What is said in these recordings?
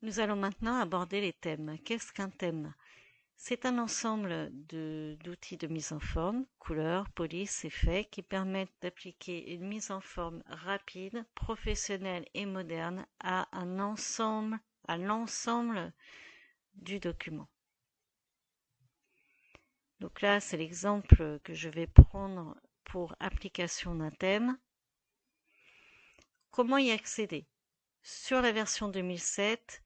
Nous allons maintenant aborder les thèmes. Qu'est-ce qu'un thème? C'est un ensemble d'outils de mise en forme, couleurs, polices, effets, qui permettent d'appliquer une mise en forme rapide, professionnelle et moderne à l'ensemble du document. Donc là, c'est l'exemple que je vais prendre pour application d'un thème. Comment y accéder? Sur la version 2007,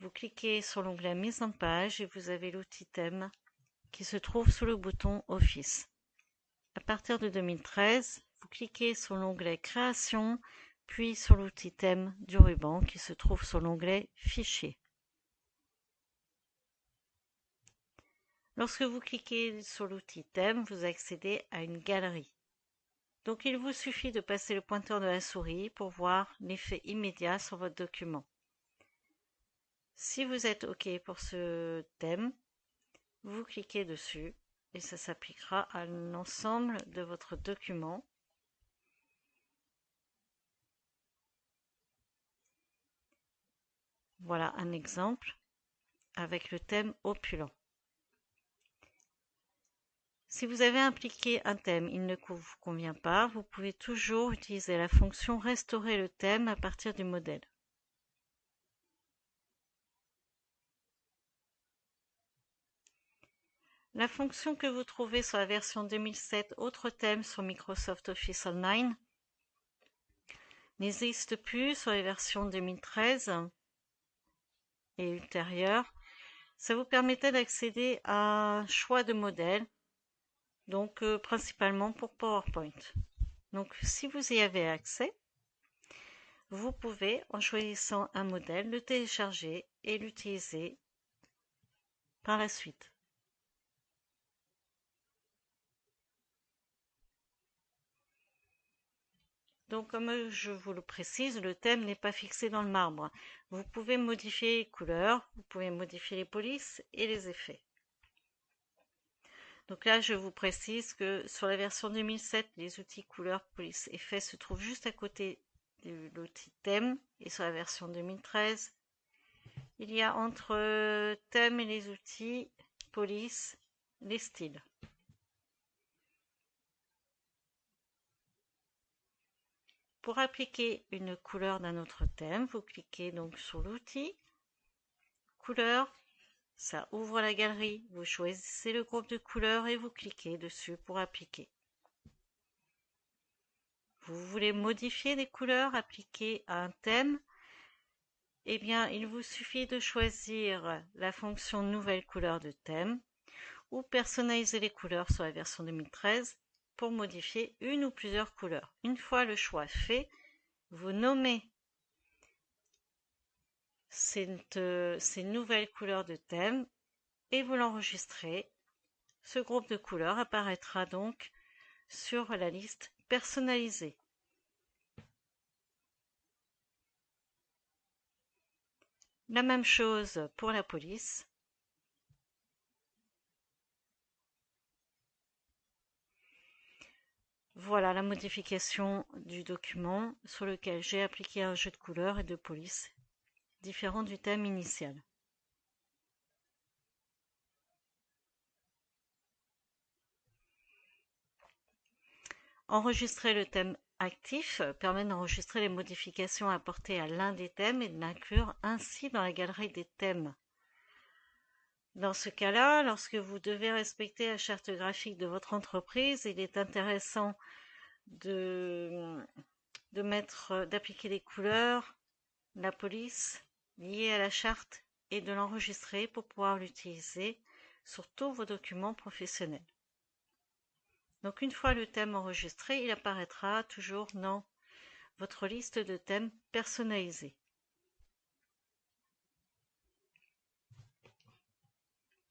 vous cliquez sur l'onglet Mise en page et vous avez l'outil thème qui se trouve sous le bouton Office. À partir de 2013, vous cliquez sur l'onglet Création, puis sur l'outil thème du ruban qui se trouve sur l'onglet Fichier. Lorsque vous cliquez sur l'outil thème, vous accédez à une galerie. Donc il vous suffit de passer le pointeur de la souris pour voir l'effet immédiat sur votre document. Si vous êtes OK pour ce thème, vous cliquez dessus et ça s'appliquera à l'ensemble de votre document. Voilà un exemple avec le thème opulent. Si vous avez appliqué un thème, il ne vous convient pas, vous pouvez toujours utiliser la fonction restaurer le thème à partir du modèle. La fonction que vous trouvez sur la version 2007 Autres thèmes sur Microsoft Office Online n'existe plus sur les versions 2013 et ultérieures. Ça vous permettait d'accéder à un choix de modèles, donc principalement pour PowerPoint. Donc si vous y avez accès, vous pouvez, en choisissant un modèle, le télécharger et l'utiliser par la suite. Donc, comme je vous le précise, le thème n'est pas fixé dans le marbre. Vous pouvez modifier les couleurs, vous pouvez modifier les polices et les effets. Donc là, je vous précise que sur la version 2007, les outils couleurs, polices, effets se trouvent juste à côté de l'outil thème. Et sur la version 2013, il y a entre thème et les outils police les styles. Pour appliquer une couleur d'un autre thème, vous cliquez donc sur l'outil couleur, ça ouvre la galerie, vous choisissez le groupe de couleurs et vous cliquez dessus pour appliquer. Vous voulez modifier les couleurs appliquées à un thème? Eh bien, il vous suffit de choisir la fonction nouvelle couleur de thème ou personnaliser les couleurs sur la version 2013 pour modifier une ou plusieurs couleurs. Une fois le choix fait, vous nommez ces nouvelles couleurs de thème et vous l'enregistrez. Ce groupe de couleurs apparaîtra donc sur la liste personnalisée. La même chose pour la police. Voilà la modification du document sur lequel j'ai appliqué un jeu de couleurs et de police différent du thème initial. Enregistrer le thème actif permet d'enregistrer les modifications apportées à l'un des thèmes et de l'inclure ainsi dans la galerie des thèmes. Dans ce cas-là, lorsque vous devez respecter la charte graphique de votre entreprise, il est intéressant d'appliquer les couleurs, la police liée à la charte et de l'enregistrer pour pouvoir l'utiliser sur tous vos documents professionnels. Donc une fois le thème enregistré, il apparaîtra toujours dans votre liste de thèmes personnalisés.